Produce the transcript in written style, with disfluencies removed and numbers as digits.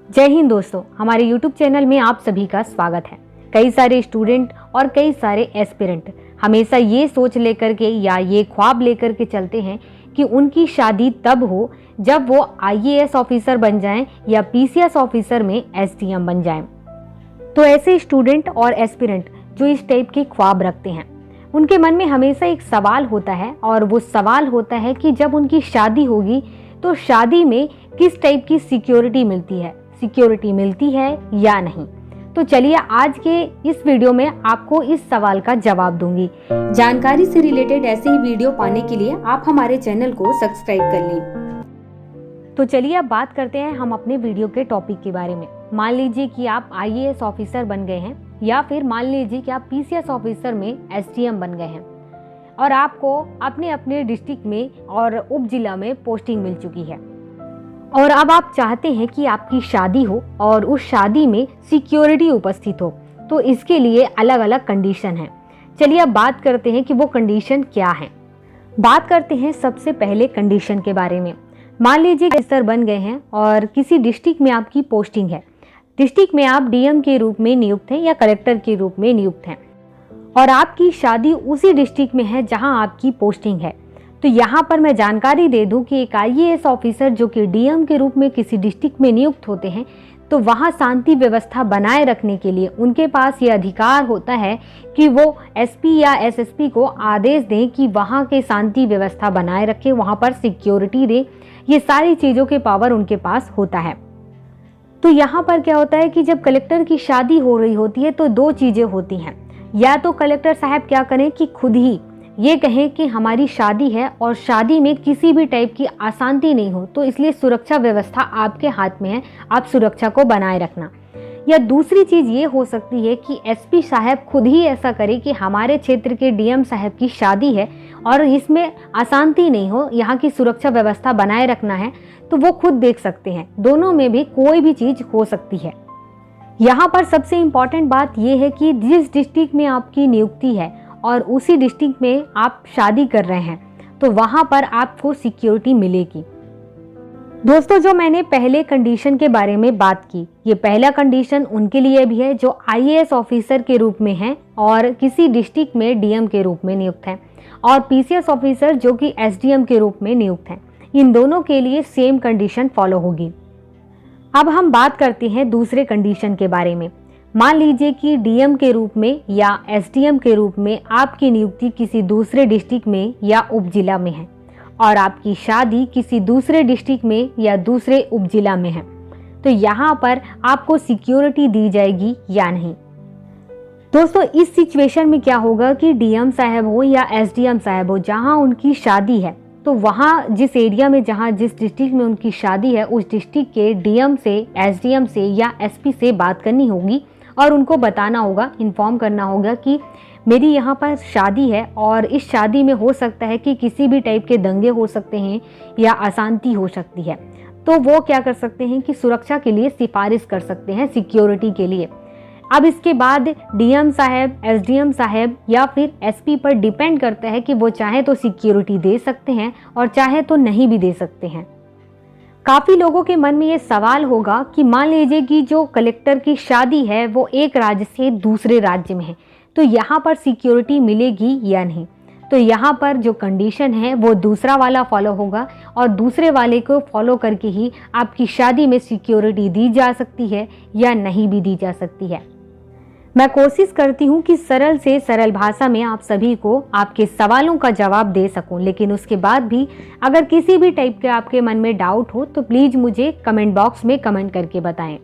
जय हिंद दोस्तों, हमारे YouTube चैनल में आप सभी का स्वागत है। कई सारे स्टूडेंट और कई सारे एस्पिरेंट हमेशा ये सोच लेकर के या ये ख्वाब लेकर के चलते हैं कि उनकी शादी तब हो जब वो IAS ऑफिसर बन जाएं या PCS ऑफिसर में SDM बन जाएं। तो ऐसे स्टूडेंट और एस्पिरेंट जो इस टाइप के ख्वाब रखते हैं, उनके मन में हमेशा एक सवाल होता है और वो सवाल होता है कि जब उनकी शादी होगी तो शादी में किस टाइप की सिक्योरिटी मिलती है या नहीं। तो चलिए आज के इस वीडियो में आपको इस सवाल का जवाब दूंगी। जानकारी से रिलेटेड ऐसे ही वीडियो पाने के लिए आप हमारे चैनल को सब्सक्राइब कर लें। तो चलिए अब बात करते हैं हम अपने वीडियो के टॉपिक के बारे में। मान लीजिए कि आप IAS ऑफिसर बन गए हैं या फिर मान लीजिए कि आप PCS ऑफिसर में SDM बन गए हैं और आपको अपने अपने डिस्ट्रिक्ट में और उप जिला में पोस्टिंग मिल चुकी है और अब आप चाहते हैं कि आपकी शादी हो और उस शादी में सिक्योरिटी उपस्थित हो। तो इसके लिए अलग अलग कंडीशन है। चलिए अब बात करते हैं कि वो कंडीशन क्या है। बात करते हैं सबसे पहले कंडीशन के बारे में। मान लीजिए ऑफिसर बन गए हैं और किसी डिस्ट्रिक्ट में आपकी पोस्टिंग है। डिस्ट्रिक्ट में आप DM के रूप में नियुक्त हैं या कलेक्टर के रूप में नियुक्त हैं और आपकी शादी उसी डिस्ट्रिक्ट में है जहां आपकी पोस्टिंग है। तो यहाँ पर मैं जानकारी दे दूं कि एक IAS ऑफिसर जो कि DM के रूप में किसी डिस्ट्रिक्ट में नियुक्त होते हैं, तो वहाँ शांति व्यवस्था बनाए रखने के लिए उनके पास ये अधिकार होता है कि वो SP या SSP को आदेश दें कि वहाँ के शांति व्यवस्था बनाए रखें, वहाँ पर सिक्योरिटी दें। ये सारी चीज़ों के पावर उनके पास होता है। तो यहाँ पर क्या होता है कि जब कलेक्टर की शादी हो रही होती है तो दो चीज़ें होती हैं। या तो कलेक्टर साहब क्या करें कि खुद ही ये कहें कि हमारी शादी है और शादी में किसी भी टाइप की अशांति नहीं हो, तो इसलिए सुरक्षा व्यवस्था आपके हाथ में है, आप सुरक्षा को बनाए रखना। या दूसरी चीज़ ये हो सकती है कि SP साहब खुद ही ऐसा करे कि हमारे क्षेत्र के DM साहब की शादी है और इसमें अशांति नहीं हो, यहाँ की सुरक्षा व्यवस्था बनाए रखना है, तो वो खुद देख सकते हैं। दोनों में भी कोई भी चीज़ हो सकती है। यहाँ पर सबसे इम्पॉर्टेंट बात यह है कि जिस डिस्ट्रिक्ट में आपकी नियुक्ति है और उसी डिस्ट्रिक्ट में आप शादी कर रहे हैं, तो वहाँ पर आपको सिक्योरिटी मिलेगी। दोस्तों, जो मैंने पहले कंडीशन के बारे में बात की, ये पहला कंडीशन उनके लिए भी है जो IAS ऑफिसर के रूप में हैं और किसी डिस्ट्रिक्ट में DM के रूप में नियुक्त हैं, और PCS ऑफिसर जो कि SDM के रूप में नियुक्त हैं। इन दोनों के लिए सेम कंडीशन फॉलो होगी। अब हम बात करते हैं दूसरे कंडीशन के बारे में। मान लीजिए कि DM के रूप में या SDM के रूप में आपकी नियुक्ति किसी दूसरे डिस्ट्रिक्ट में या उप जिला में है और आपकी शादी किसी दूसरे डिस्ट्रिक्ट में या दूसरे उप जिला में है, तो यहाँ पर आपको सिक्योरिटी दी जाएगी या नहीं। दोस्तों, इस सिचुएशन में क्या होगा कि DM साहब हो या SDM साहब हो, जहाँ उनकी शादी है, तो वहाँ जिस एरिया में जिस डिस्ट्रिक्ट में उनकी शादी है, उस डिस्ट्रिक्ट के DM से, SDM से या SP से बात करनी होगी और उनको बताना होगा, इन्फॉर्म करना होगा कि मेरी यहाँ पर शादी है और इस शादी में हो सकता है कि किसी भी टाइप के दंगे हो सकते हैं या अशांति हो सकती है। तो वो क्या कर सकते हैं कि सुरक्षा के लिए सिफारिश कर सकते हैं, सिक्योरिटी के लिए। अब इसके बाद DM साहब, SDM साहब या फिर SP पर डिपेंड करता है कि वो चाहे तो सिक्योरिटी दे सकते हैं और चाहे तो नहीं भी दे सकते हैं। काफ़ी लोगों के मन में ये सवाल होगा कि मान लीजिए कि जो कलेक्टर की शादी है वो एक राज्य से दूसरे राज्य में है, तो यहाँ पर सिक्योरिटी मिलेगी या नहीं। तो यहाँ पर जो कंडीशन है वो दूसरा वाला फॉलो होगा और दूसरे वाले को फॉलो करके ही आपकी शादी में सिक्योरिटी दी जा सकती है या नहीं भी दी जा सकती है। मैं कोशिश करती हूँ कि सरल से सरल भाषा में आप सभी को आपके सवालों का जवाब दे सकूँ, लेकिन उसके बाद भी अगर किसी भी टाइप के आपके मन में डाउट हो तो प्लीज़ मुझे कमेंट बॉक्स में कमेंट करके बताएं।